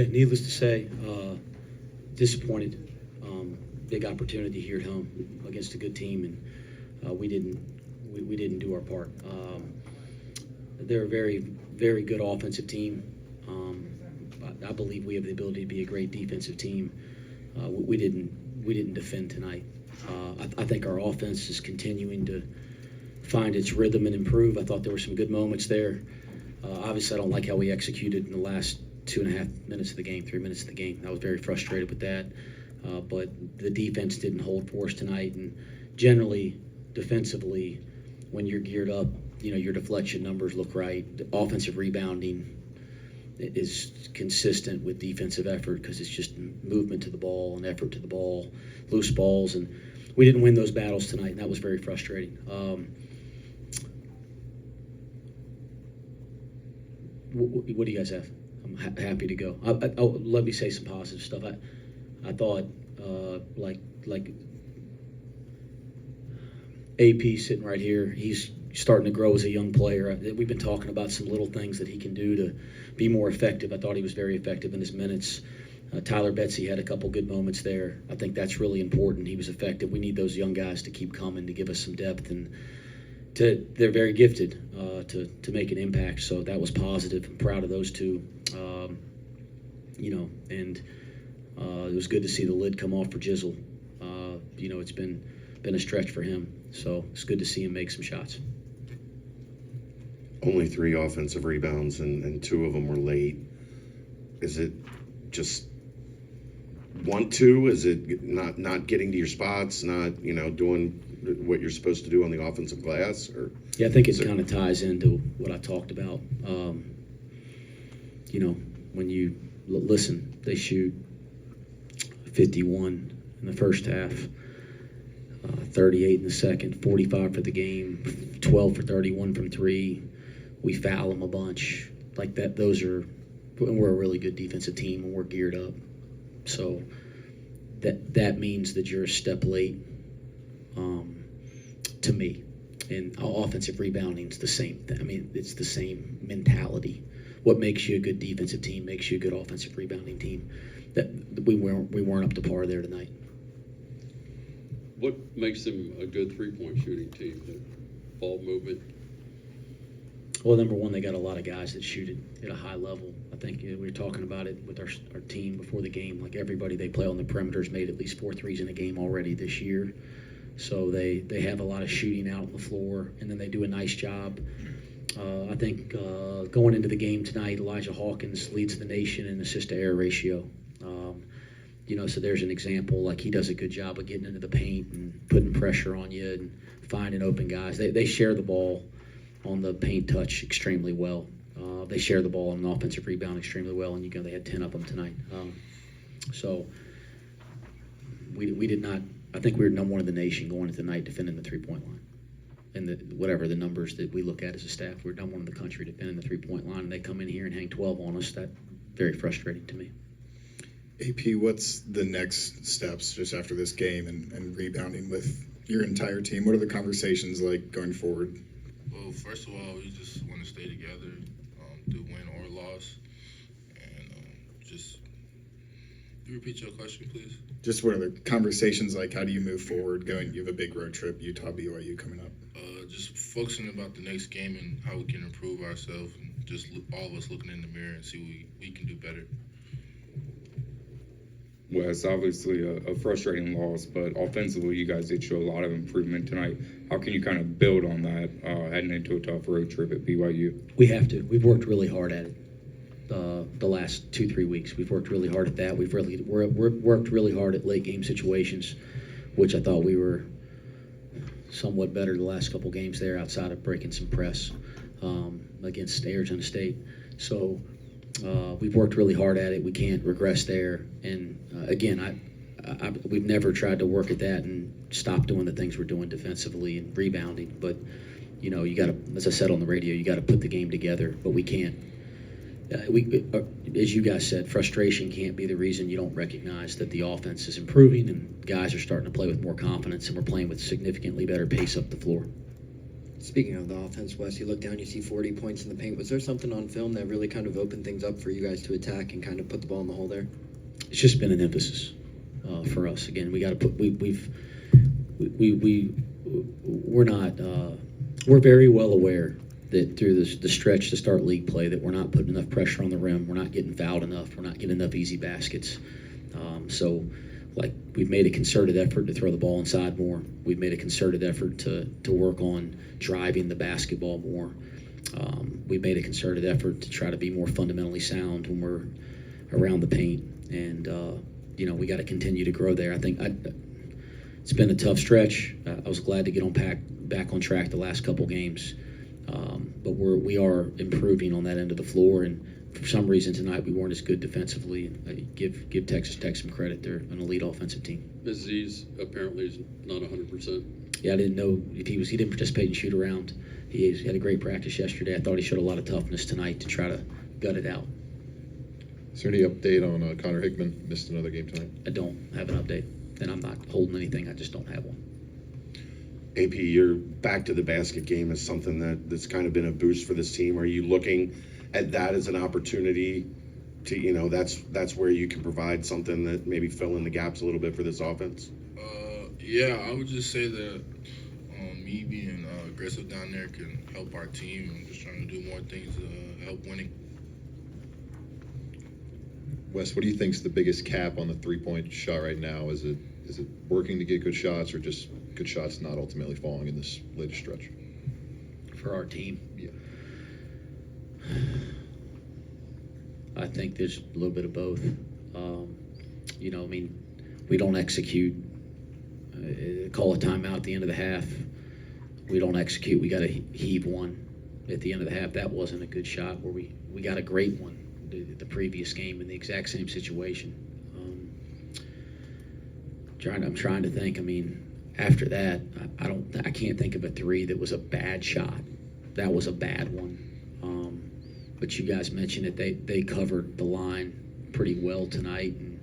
Yeah, needless to say, disappointed. Big opportunity here at home against a good team, and we didn't do our part. They're a very, very good offensive team. I believe we have the ability to be a great defensive team. We didn't defend tonight. I think our offense is continuing to find its rhythm and improve. I thought there were some good moments there. Obviously, I don't like how we executed in the last 2.5 minutes of the game, 3 minutes of the game. I was very frustrated with that. But the defense didn't hold for us tonight. And generally, defensively, when you're geared up, your deflection numbers look right. The offensive rebounding is consistent with defensive effort because it's just movement to the ball and effort to the ball, loose balls. And we didn't win those battles tonight, and that was very frustrating. What do you guys have? I'm happy to go. Let me say some positive stuff. I thought like AP sitting right here, he's starting to grow as a young player. We've been talking about some little things that he can do to be more effective. I thought he was very effective in his minutes. Tyler Betsy had a couple good moments there. I think that's really important. He was effective. We need those young guys to keep coming to give us some depth, and they're very gifted to make an impact. So that was positive. I'm proud of those two. And it was good to see the lid come off for Jizzle. It's been a stretch for him, so it's good to see him make some shots. Only 3 offensive rebounds, and 2 of them were late. Is it just want to? Is it not getting to your spots, not doing what you're supposed to do on the offensive glass? Or yeah, I think it kind of ties into what I talked about. When you listen, they shoot 51 in the first half, 38 in the second, 45 for the game, 12 for 31 from 3. We foul them a bunch like that. And we're a really good defensive team, and we're geared up. So that means that you're a step late to me. And offensive rebounding is the same thing. I mean, it's the same mentality. What makes you a good defensive team makes you a good offensive rebounding team. That we weren't up to par there tonight. What makes them a good three-point shooting team? The ball movement? Well, number one, they got a lot of guys that shoot it at a high level. I think we were talking about it with our team before the game. Like everybody they play on the perimeters made at least 4 threes in a game already this year. So they have a lot of shooting out on the floor, and then they do a nice job. I think going into the game tonight, Elijah Hawkins leads the nation in assist-to-error ratio. So there's an example. Like he does a good job of getting into the paint and putting pressure on you and finding open guys. They share the ball on the paint touch extremely well. They share the ball on an offensive rebound extremely well, and they had 10 of them tonight. So we did not. I think we were number 1 in the nation going into the night defending the three-point line. And whatever the numbers that we look at as a staff, we're number 1 in the country defending the three-point line, and they come in here and hang 12 on us. That's very frustrating to me. AP, what's the next steps just after this game and rebounding with your entire team? What are the conversations like going forward? Well, first of all, we just want to stay together, do win or loss, and just repeat your question, please. Just what are the conversations like? How do you move forward? You have a big road trip, Utah, BYU coming up. Just focusing about the next game and how we can improve ourselves, and just all of us looking in the mirror and see what we can do better. Well, it's obviously a frustrating loss, but offensively, you guys did show a lot of improvement tonight. How can you kind of build on that heading into a tough road trip at BYU? We have to. We've worked really hard at it the last 2-3 weeks. We've worked really hard at that. We've worked really hard at late game situations, which I thought we were somewhat better the last couple games there outside of breaking some press against Arrinten State. So we've worked really hard at it. We can't regress there. And again, we've never tried to work at that and stop doing the things we're doing defensively and rebounding. But you got to, as I said on the radio, you got to put the game together. But we can't. As you guys said, frustration can't be the reason you don't recognize that the offense is improving and guys are starting to play with more confidence, and we're playing with significantly better pace up the floor. Speaking of the offense, Wes, you look down, you see 40 points in the paint. Was there something on film that really kind of opened things up for you guys to attack and kind of put the ball in the hole there? It's just been an emphasis for us. Again, we got to put we're not we're very well aware that through the stretch to start league play that we're not putting enough pressure on the rim. We're not getting fouled enough. We're not getting enough easy baskets. So, like, we've made a concerted effort to throw the ball inside more. We've made a concerted effort to work on driving the basketball more. We've made a concerted effort to try to be more fundamentally sound when we're around the paint. And, we got to continue to grow there. I think it's been a tough stretch. I was glad to get back on track the last couple games. But we are improving on that end of the floor. And for some reason tonight we weren't as good defensively. Give Texas Tech some credit. They're an elite offensive team. Aziz apparently is not 100%. Yeah, I didn't know if he didn't participate in shoot around. He had a great practice yesterday. I thought he showed a lot of toughness tonight to try to gut it out. Is there any update on Connor Hickman? Missed another game tonight. I don't have an update, and I'm not holding anything. I just don't have one. AP, your back to the basket game is something that's kind of been a boost for this team. Are you looking at that as an opportunity to, that's where you can provide something that maybe fill in the gaps a little bit for this offense? Yeah, I would just say that me being aggressive down there can help our team. I'm just trying to do more things to help winning. Wes, what do you think is the biggest cap on the three-point shot right now? Is it working to get good shots, or just good shots not ultimately falling in this latest stretch? For our team? Yeah. I think there's a little bit of both. We don't execute. Call a timeout at the end of the half. We don't execute. We got to heave one at the end of the half. That wasn't a good shot. Where we got a great one the previous game in the exact same situation. I'm trying to think. After that, I can't think of a three that was a bad shot. That was a bad one. But you guys mentioned it. They covered the line pretty well tonight, and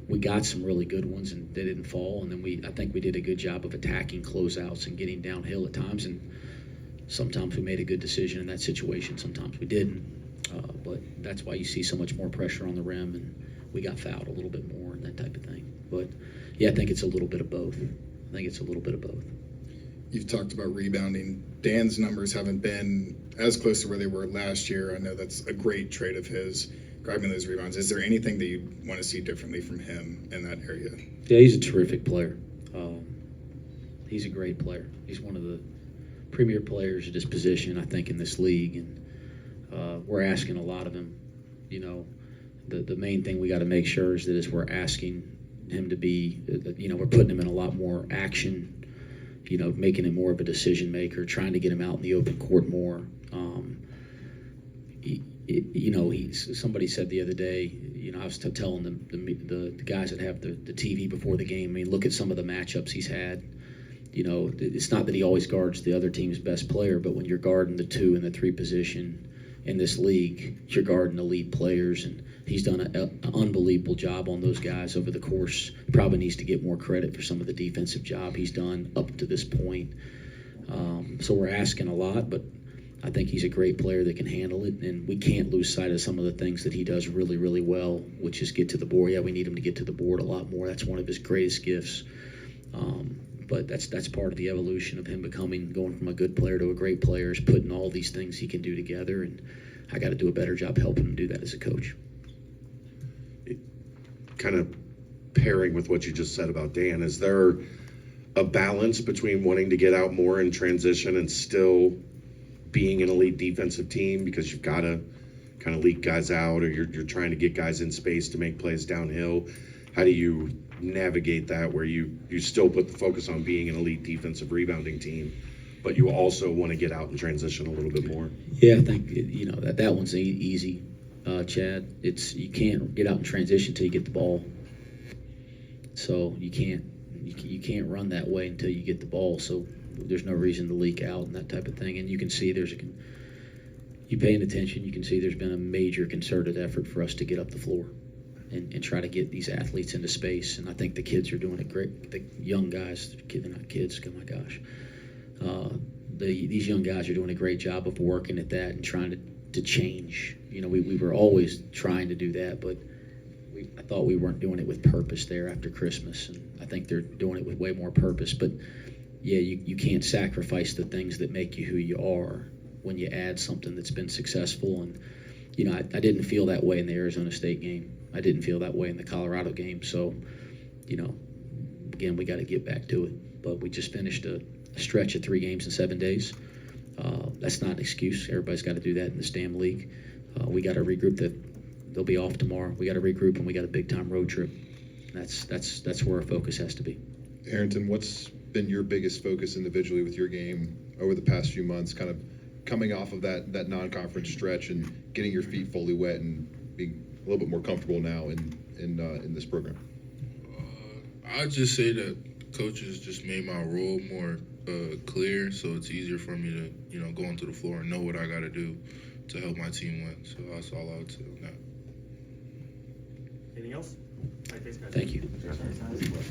we got some really good ones, and they didn't fall. And then I think we did a good job of attacking closeouts and getting downhill at times. And sometimes we made a good decision in that situation. Sometimes we didn't. But that's why you see so much more pressure on the rim, and we got fouled a little bit more and that type of thing. But yeah, I think it's a little bit of both. You've talked about rebounding. Dan's numbers haven't been as close to where they were last year. I know that's a great trait of his, grabbing those rebounds. Is there anything that you want to see differently from him in that area? Yeah, he's a terrific player. He's a great player. He's one of the premier players at his position, I think, in this league. And we're asking a lot of him. The main thing we got to make sure is that as we're asking him to be, we're putting him in a lot more action, making him more of a decision maker, trying to get him out in the open court more. Somebody said the other day, I was telling the guys that have the TV before the game, look at some of the matchups he's had. It's not that he always guards the other team's best player, but when you're guarding the 2 and the 3 position in this league, you're guarding elite players, and he's done an unbelievable job on those guys over the course. Probably needs to get more credit for some of the defensive job he's done up to this point. So we're asking a lot, but I think he's a great player that can handle it, and we can't lose sight of some of the things that he does really, really well, which is get to the board. Yeah, we need him to get to the board a lot more. That's one of his greatest gifts. But that's part of the evolution of him going from a good player to a great player, is putting all these things he can do together, and I got to do a better job helping him do that as a coach. Kind of pairing with what you just said about Dan, is there a balance between wanting to get out more in transition and still being an elite defensive team, because you've got to kind of leak guys out, or you're trying to get guys in space to make plays downhill? How do you navigate that where you still put the focus on being an elite defensive rebounding team, but you also want to get out and transition a little bit more? Yeah, I think that one's easy, Chad. You can't get out in transition until you get the ball. So you can't run that way until you get the ball. So there's no reason to leak out and that type of thing. And you can see you paying attention, you can see there's been a major concerted effort for us to get up the floor and try to get these athletes into space. And I think the kids are doing it great. The young guys, not kids, oh my gosh. these young guys are doing a great job of working at that and trying to change. You know, we were always trying to do that, but I thought we weren't doing it with purpose there after Christmas, and I think they're doing it with way more purpose. But yeah, you can't sacrifice the things that make you who you are when you add something that's been successful. And you know, I didn't feel that way in the Arizona State game. I didn't feel that way in the Colorado game. So, you know, again, we got to get back to it. But we just finished a stretch of 3 games in 7 days. That's not an excuse. Everybody's got to do that in this damn league. We got to regroup. They'll be off tomorrow. We got to regroup, and we got a big time road trip. That's where our focus has to be. Arrinten, what's been your biggest focus individually with your game over the past few months, kind of coming off of that non-conference stretch and getting your feet fully wet and being a little bit more comfortable now in this program? I'd just say that coaches just made my role more clear, so it's easier for me to, you know, go onto the floor and know what I got to do to help my team win. So that's all I would say on that. Anything else? All right, thanks, guys. Thank you.